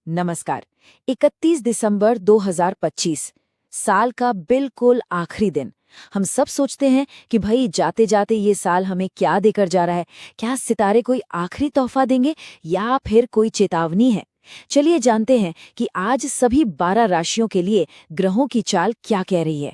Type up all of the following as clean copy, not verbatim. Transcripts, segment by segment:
नमस्कार। 31 दिसंबर 2025, साल का बिल्कुल आखिरी दिन। हम सब सोचते हैं कि भाई जाते जाते ये साल हमें क्या देकर जा रहा है। क्या सितारे कोई आखिरी तोहफा देंगे या फिर कोई चेतावनी है? चलिए जानते हैं कि आज सभी 12 राशियों के लिए ग्रहों की चाल क्या कह रही है।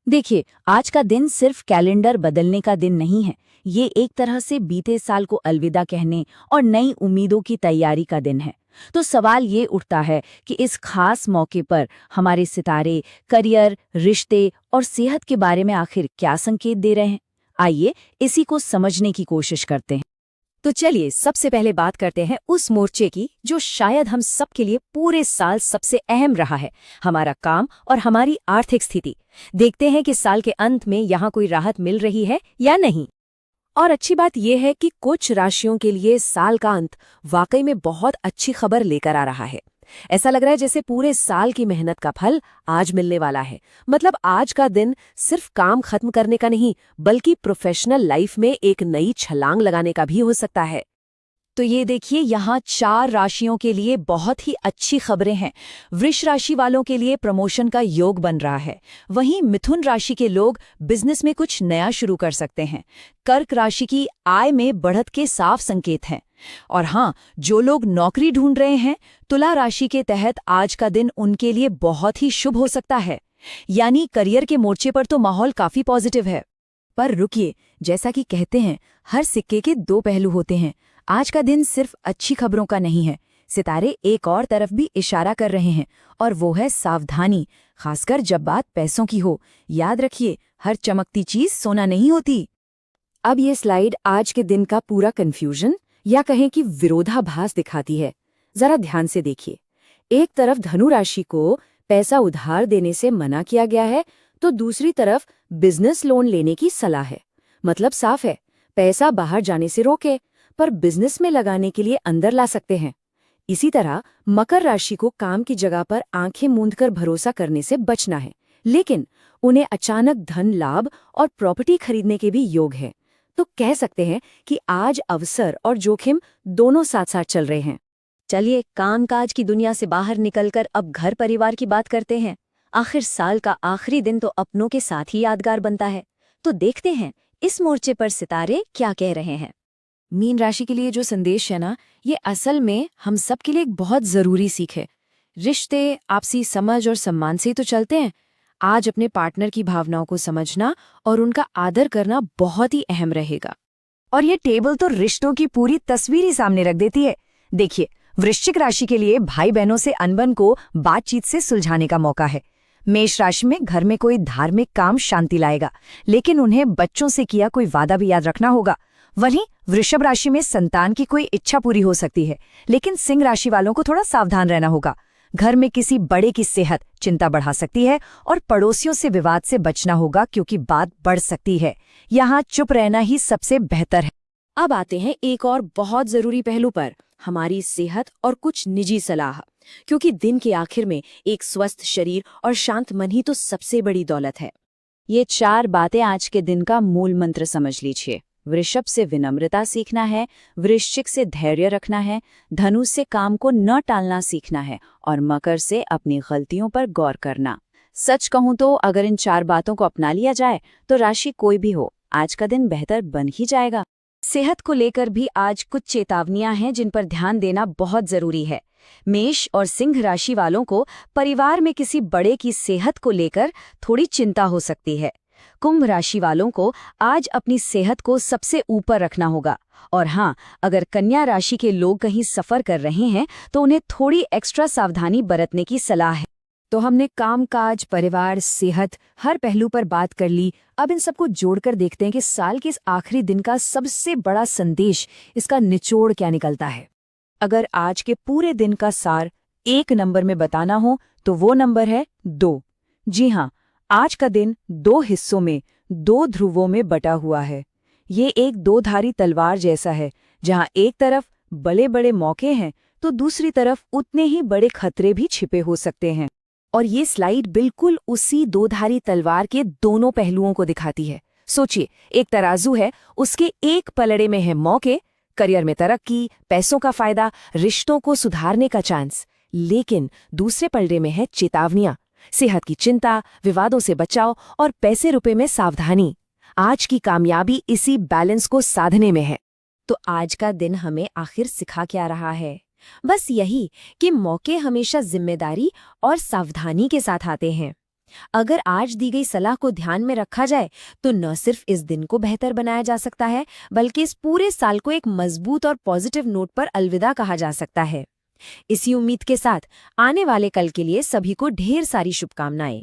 देखिए, आज का दिन सिर्फ कैलेंडर बदलने का दिन नहीं है। ये एक तरह से बीते साल को अलविदा कहने और नई उम्मीदों की तैयारी का दिन है। तो सवाल ये उठता है कि इस खास मौके पर हमारे सितारे करियर, रिश्ते और सेहत के बारे में आखिर क्या संकेत दे रहे हैं। आइए इसी को समझने की कोशिश करते हैं। तो चलिए सबसे पहले बात करते हैं उस मोर्चे की जो शायद हम सबके लिए पूरे साल सबसे अहम रहा है, हमारा काम और हमारी आर्थिक स्थिति। देखते हैं कि साल के अंत में यहाँ कोई राहत मिल रही है या नहीं। और अच्छी बात यह है कि कुछ राशियों के लिए साल का अंत वाकई में बहुत अच्छी खबर लेकर आ रहा है। ऐसा लग रहा है जैसे पूरे साल की मेहनत का फल आज मिलने वाला है। मतलब आज का दिन सिर्फ काम खत्म करने का नहीं, बल्कि प्रोफेशनल लाइफ में एक नई छलांग लगाने का भी हो सकता है। तो ये देखिए, यहाँ 4 राशियों के लिए बहुत ही अच्छी खबरें हैं। वृष राशि वालों के लिए प्रमोशन का योग बन रहा है। वहीं मिथुन राशि के लोग बिजनेस में कुछ नया शुरू कर सकते हैं। कर्क राशि की आय में बढ़त के साफ संकेत हैं। और हाँ, जो लोग नौकरी ढूंढ रहे हैं, तुला राशि के तहत आज का दिन उनके लिए बहुत ही शुभ हो सकता है। यानी करियर के मोर्चे पर तो माहौल काफी पॉजिटिव है। पर रुकिए, जैसा कि कहते हैं, हर सिक्के के 2 पहलू होते हैं। आज का दिन सिर्फ अच्छी खबरों का नहीं है। सितारे एक और तरफ भी इशारा कर रहे हैं, और वो है सावधानी, खासकर जब बात पैसों की हो। याद रखिए, हर चमकती चीज सोना नहीं होती। अब ये स्लाइड आज के दिन का पूरा कंफ्यूजन या कहें कि विरोधाभास दिखाती है। जरा ध्यान से देखिए। एक तरफ धनु राशि को पैसा उधार देने से मना किया गया है, तो दूसरी तरफ बिजनेस लोन लेने की सलाह है। मतलब साफ है, पैसा बाहर जाने से रोके, पर बिजनेस में लगाने के लिए अंदर ला सकते हैं। इसी तरह मकर राशि को काम की जगह पर आंखें मूंदकर भरोसा करने से बचना है, लेकिन उन्हें अचानक धन लाभ और प्रॉपर्टी खरीदने के भी योग है। तो कह सकते हैं कि आज अवसर और जोखिम दोनों साथ साथ चल रहे हैं। चलिए कामकाज की दुनिया से बाहर निकलकर अब घर परिवार की बात करते हैं। आखिर साल का आखिरी दिन तो अपनों के साथ ही यादगार बनता है। तो देखते हैं इस मोर्चे पर सितारे क्या कह रहे हैं। मीन राशि के लिए जो संदेश है ना, ये असल में हम सब के लिए एक बहुत जरूरी सीख है। रिश्ते आपसी समझ और सम्मान से ही तो चलते हैं। आज अपने पार्टनर की भावनाओं को समझना और उनका आदर करना बहुत ही अहम रहेगा। और ये टेबल तो रिश्तों की पूरी तस्वीर ही सामने रख देती है। देखिए, वृश्चिक राशि के लिए भाई बहनों से अनबन को बातचीत से सुलझाने का मौका है। मेष राशि में घर में कोई धार्मिक काम शांति लाएगा, लेकिन उन्हें बच्चों से किया कोई वादा भी याद रखना होगा। वहीं वृषभ राशि में संतान की कोई इच्छा पूरी हो सकती है, लेकिन सिंह राशि वालों को थोड़ा सावधान रहना होगा। घर में किसी बड़े की सेहत चिंता बढ़ा सकती है, और पड़ोसियों से विवाद से बचना होगा क्योंकि बात बढ़ सकती है। यहाँ चुप रहना ही सबसे बेहतर है। अब आते हैं एक और बहुत जरूरी पहलू पर, हमारी सेहत और कुछ निजी सलाह। क्योंकि दिन के आखिर में एक स्वस्थ शरीर और शांत मन ही तो सबसे बड़ी दौलत है। ये 4 बातें आज के दिन का मूल मंत्र समझ लीजिए। वृषभ से विनम्रता सीखना है, वृश्चिक से धैर्य रखना है, धनु से काम को न टालना सीखना है, और मकर से अपनी गलतियों पर गौर करना। सच कहूं तो अगर इन 4 बातों को अपना लिया जाए तो राशि कोई भी हो, आज का दिन बेहतर बन ही जाएगा। सेहत को लेकर भी आज कुछ चेतावनियां हैं जिन पर ध्यान देना बहुत जरूरी है। मेष और सिंह राशि वालों को परिवार में किसी बड़े की सेहत को लेकर थोड़ी चिंता हो सकती है। कुंभ राशि वालों को आज अपनी सेहत को सबसे ऊपर रखना होगा। और हाँ, अगर कन्या राशि के लोग कहीं सफर कर रहे हैं तो उन्हें थोड़ी एक्स्ट्रा सावधानी बरतने की सलाह है। तो हमने कामकाज, परिवार, सेहत, हर पहलू पर बात कर ली। अब इन सबको जोड़कर देखते हैं कि साल के इस आखिरी दिन का सबसे बड़ा संदेश, इसका निचोड़ क्या निकलता है। अगर आज के पूरे दिन का सार एक नंबर में बताना हो तो वो नंबर है 2। जी हाँ, आज का दिन 2 हिस्सों में, 2 ध्रुवों में बटा हुआ है। ये एक 2-धारी तलवार जैसा है, जहाँ एक तरफ बड़े बड़े मौके हैं तो दूसरी तरफ उतने ही बड़े खतरे भी छिपे हो सकते हैं। और ये स्लाइड बिल्कुल उसी 2-धारी तलवार के दोनों पहलुओं को दिखाती है। सोचिए, एक तराजू है, उसके एक पलड़े में है मौके, करियर में तरक्की, पैसों का फायदा, रिश्तों को सुधारने का चांस। लेकिन दूसरे पलड़े में है चेतावनियां, सेहत की चिंता, विवादों से बचाव और पैसे रुपए में सावधानी। आज की कामयाबी इसी बैलेंस को साधने में है। तो आज का दिन हमें आखिर सिखा क्या रहा है? बस यही कि मौके हमेशा जिम्मेदारी और सावधानी के साथ आते हैं। अगर आज दी गई सलाह को ध्यान में रखा जाए तो न सिर्फ इस दिन को बेहतर बनाया जा सकता है, बल्कि इस पूरे साल को एक मजबूत और पॉजिटिव नोट पर अलविदा कहा जा सकता है। इसी उम्मीद के साथ आने वाले कल के लिए सभी को ढेर सारी शुभकामनाएं।